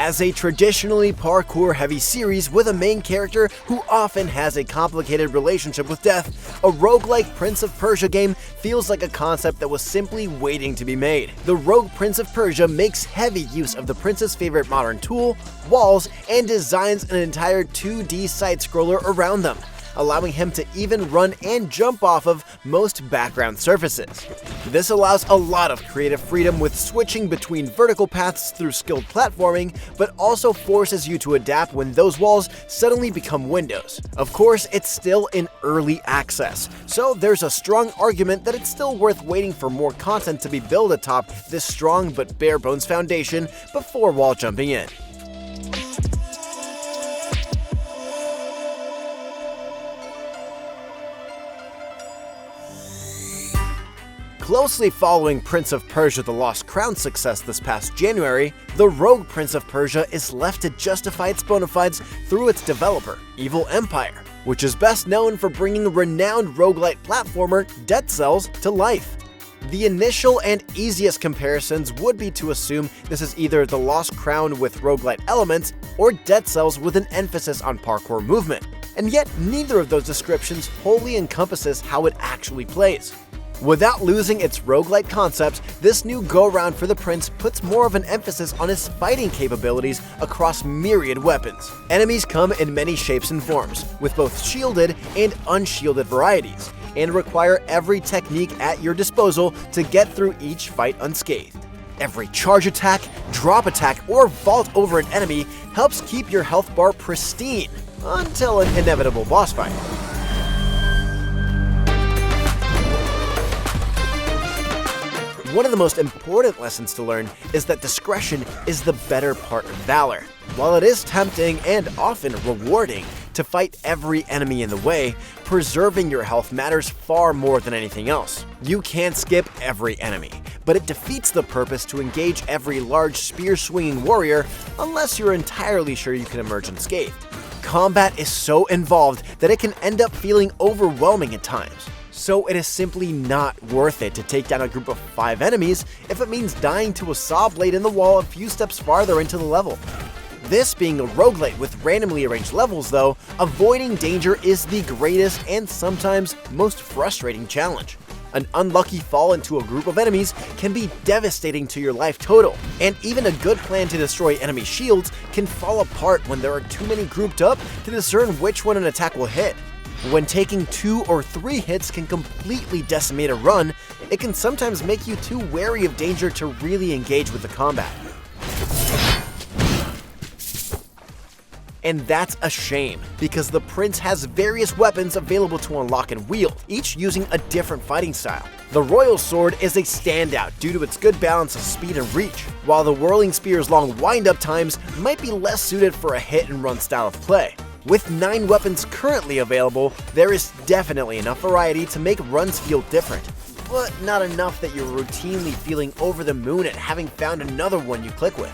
As a traditionally parkour-heavy series with a main character who often has a complicated relationship with death, a roguelike Prince of Persia game feels like a concept that was simply waiting to be made. The Rogue Prince of Persia makes heavy use of the prince's favorite modern tool, walls, and designs an entire 2D side-scroller around them, allowing him to even run and jump off of most background surfaces. This allows a lot of creative freedom with switching between vertical paths through skilled platforming, but also forces you to adapt when those walls suddenly become windows. Of course, it's still in early access, so there's a strong argument that it's still worth waiting for more content to be built atop this strong but bare bones foundation before wall jumping in. Closely following Prince of Persia: The Lost Crown's success this past January, the Rogue Prince of Persia is left to justify its bona fides through its developer, Evil Empire, which is best known for bringing renowned roguelite platformer Dead Cells to life. The initial and easiest comparisons would be to assume this is either The Lost Crown with roguelite elements or Dead Cells with an emphasis on parkour movement, and yet neither of those descriptions wholly encompasses how it actually plays. Without losing its roguelite concept, this new go-around for the prince puts more of an emphasis on his fighting capabilities across myriad weapons. Enemies come in many shapes and forms, with both shielded and unshielded varieties, and require every technique at your disposal to get through each fight unscathed. Every charge attack, drop attack, or vault over an enemy helps keep your health bar pristine, until an inevitable boss fight. One of the most important lessons to learn is that discretion is the better part of valor. While it is tempting and often rewarding to fight every enemy in the way, preserving your health matters far more than anything else. You can't skip every enemy, but it defeats the purpose to engage every large spear-swinging warrior unless you're entirely sure you can emerge unscathed. Combat is so involved that it can end up feeling overwhelming at times. So it is simply not worth it to take down a group of 5 enemies if it means dying to a saw blade in the wall a few steps farther into the level. This being a roguelite with randomly arranged levels though, avoiding danger is the greatest and sometimes most frustrating challenge. An unlucky fall into a group of enemies can be devastating to your life total, and even a good plan to destroy enemy shields can fall apart when there are too many grouped up to discern which one an attack will hit. When taking 2 or 3 hits can completely decimate a run, it can sometimes make you too wary of danger to really engage with the combat. And that's a shame, because the prince has various weapons available to unlock and wield, each using a different fighting style. The royal sword is a standout due to its good balance of speed and reach, while the whirling spear's long wind-up times might be less suited for a hit-and-run style of play. With 9 weapons currently available, there is definitely enough variety to make runs feel different, but not enough that you're routinely feeling over the moon at having found another one you click with.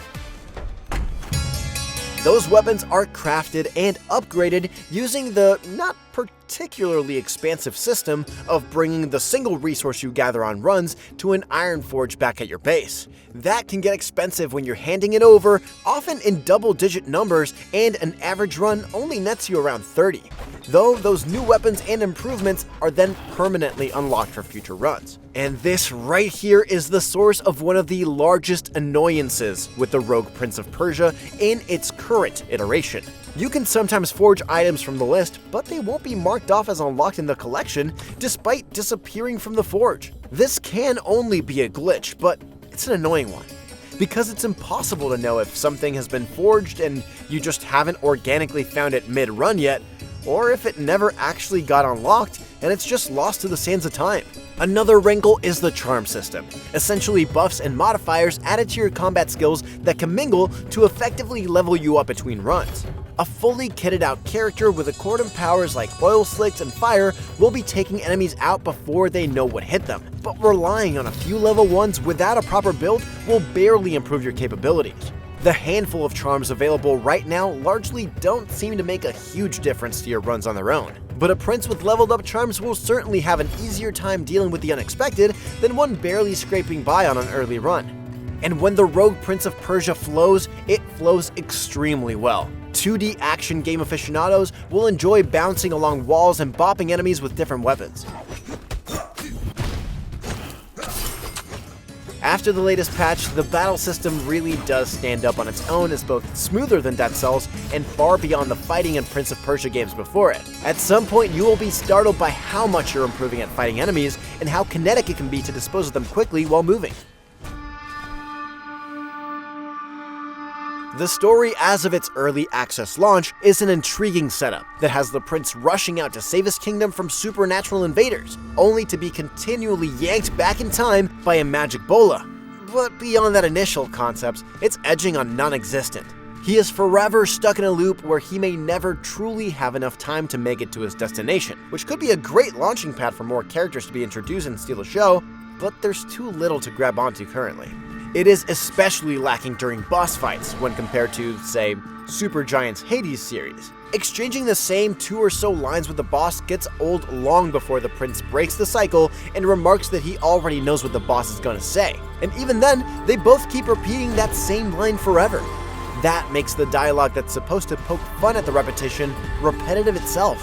Those weapons are crafted and upgraded using the not particularly expansive system of bringing the single resource you gather on runs to an iron forge back at your base. That can get expensive when you're handing it over, often in double-digit numbers, and an average run only nets you around 30. Though those new weapons and improvements are then permanently unlocked for future runs. And this right here is the source of one of the largest annoyances with the Rogue Prince of Persia in its current iteration. You can sometimes forge items from the list, but they won't be marked off as unlocked in the collection, despite disappearing from the forge. This can only be a glitch, but it's an annoying one, because it's impossible to know if something has been forged and you just haven't organically found it mid-run yet, or if it never actually got unlocked and it's just lost to the sands of time. Another wrinkle is the charm system, essentially buffs and modifiers added to your combat skills that can mingle to effectively level you up between runs. A fully kitted out character with accordant powers like oil slicks and fire will be taking enemies out before they know what hit them, but relying on a few level 1s without a proper build will barely improve your capabilities. The handful of charms available right now largely don't seem to make a huge difference to your runs on their own, but a prince with leveled up charms will certainly have an easier time dealing with the unexpected than one barely scraping by on an early run. And when the Rogue Prince of Persia flows, it flows extremely well. 2D action game aficionados will enjoy bouncing along walls and bopping enemies with different weapons. After the latest patch, the battle system really does stand up on its own as both smoother than Dead Cells and far beyond the fighting and Prince of Persia games before it. At some point, you will be startled by how much you're improving at fighting enemies and how kinetic it can be to dispose of them quickly while moving. The story as of its early access launch is an intriguing setup that has the prince rushing out to save his kingdom from supernatural invaders, only to be continually yanked back in time by a magic bola. But beyond that initial concept, it's edging on non-existent. He is forever stuck in a loop where he may never truly have enough time to make it to his destination, which could be a great launching pad for more characters to be introduced and steal the show, but there's too little to grab onto currently. It is especially lacking during boss fights when compared to, say, Supergiant's Hades series. Exchanging the same 2 or so lines with the boss gets old long before the prince breaks the cycle and remarks that he already knows what the boss is gonna say. And even then, they both keep repeating that same line forever. That makes the dialogue that's supposed to poke fun at the repetition repetitive itself.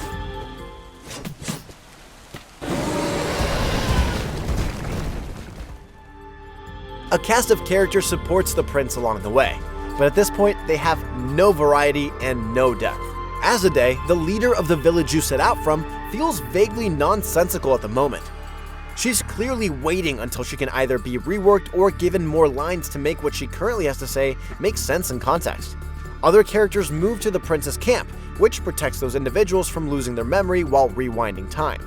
A cast of characters supports the prince along the way, but at this point they have no variety and no depth. Azadeh, the leader of the village you set out from, feels vaguely nonsensical at the moment. She's clearly waiting until she can either be reworked or given more lines to make what she currently has to say make sense in context. Other characters move to the prince's camp, which protects those individuals from losing their memory while rewinding time.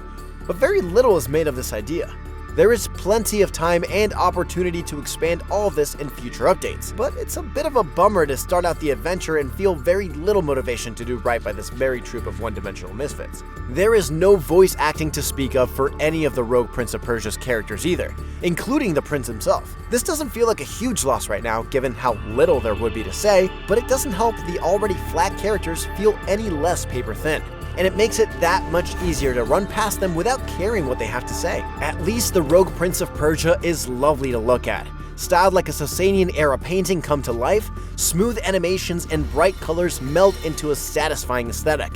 But very little is made of this idea. There is plenty of time and opportunity to expand all of this in future updates, but it's a bit of a bummer to start out the adventure and feel very little motivation to do right by this merry troop of one-dimensional misfits. There is no voice acting to speak of for any of the Rogue Prince of Persia's characters either, including the prince himself. This doesn't feel like a huge loss right now, given how little there would be to say, but it doesn't help the already flat characters feel any less paper-thin. And it makes it that much easier to run past them without caring what they have to say. At least the Rogue Prince of Persia is lovely to look at. Styled like a Sasanian-era painting come to life, smooth animations and bright colors meld into a satisfying aesthetic,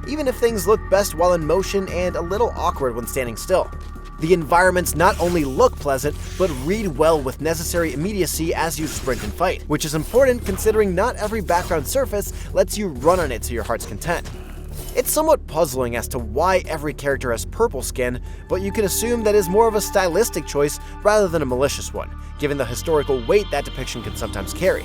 even if things look best while in motion and a little awkward when standing still. The environments not only look pleasant, but read well with necessary immediacy as you sprint and fight, which is important considering not every background surface lets you run on it to your heart's content. It's somewhat puzzling as to why every character has purple skin, but you can assume that is more of a stylistic choice rather than a malicious one, given the historical weight that depiction can sometimes carry.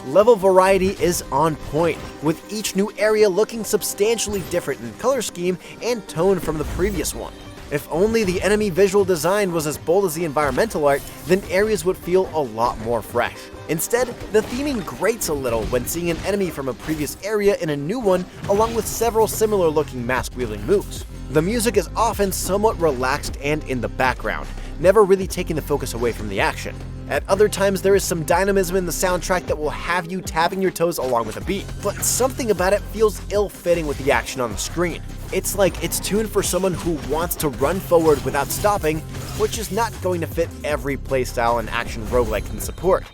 Level variety is on point, with each new area looking substantially different in color scheme and tone from the previous one. If only the enemy visual design was as bold as the environmental art, then areas would feel a lot more fresh. Instead, the theming grates a little when seeing an enemy from a previous area in a new one, along with several similar-looking mask-wielding moves. The music is often somewhat relaxed and in the background, never really taking the focus away from the action. At other times, there is some dynamism in the soundtrack that will have you tapping your toes along with a beat, but something about it feels ill-fitting with the action on the screen. It's like it's tuned for someone who wants to run forward without stopping, which is not going to fit every playstyle an action roguelike can support.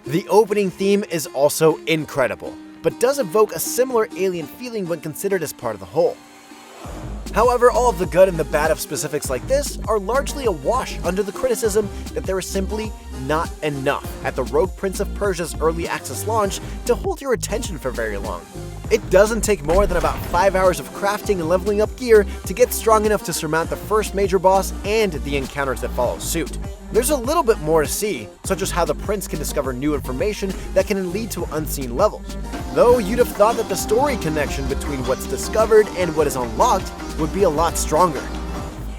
The opening theme is also incredible, but does evoke a similar alien feeling when considered as part of the whole. However, all of the good and the bad of specifics like this are largely awash under the criticism that there is simply not enough at the Rogue Prince of Persia's early access launch to hold your attention for very long. It doesn't take more than about 5 hours of crafting and leveling up gear to get strong enough to surmount the first major boss and the encounters that follow suit. There's a little bit more to see, such as how the prince can discover new information that can lead to unseen levels. Though you'd have thought that the story connection between what's discovered and what is unlocked would be a lot stronger.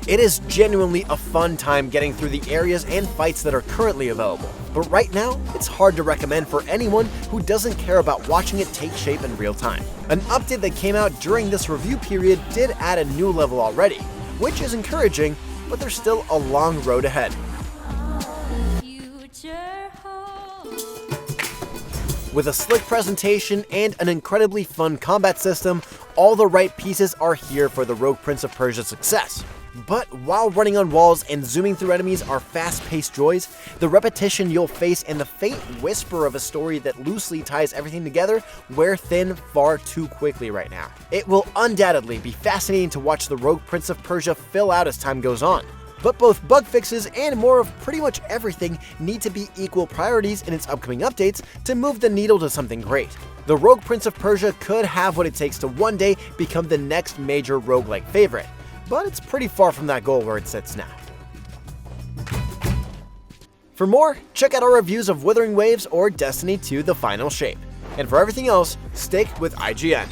It is genuinely a fun time getting through the areas and fights that are currently available, but right now, it's hard to recommend for anyone who doesn't care about watching it take shape in real time. An update that came out during this review period did add a new level already, which is encouraging, but there's still a long road ahead. With a slick presentation and an incredibly fun combat system, all the right pieces are here for the Rogue Prince of Persia's success. But while running on walls and zooming through enemies are fast-paced joys, the repetition you'll face and the faint whisper of a story that loosely ties everything together wear thin far too quickly right now. It will undoubtedly be fascinating to watch the Rogue Prince of Persia fill out as time goes on. But both bug fixes and more of pretty much everything need to be equal priorities in its upcoming updates to move the needle to something great. The Rogue Prince of Persia could have what it takes to one day become the next major roguelike favorite, but it's pretty far from that goal where it sits now. For more, check out our reviews of Withering Waves or Destiny 2: The Final Shape. And for everything else, stick with IGN.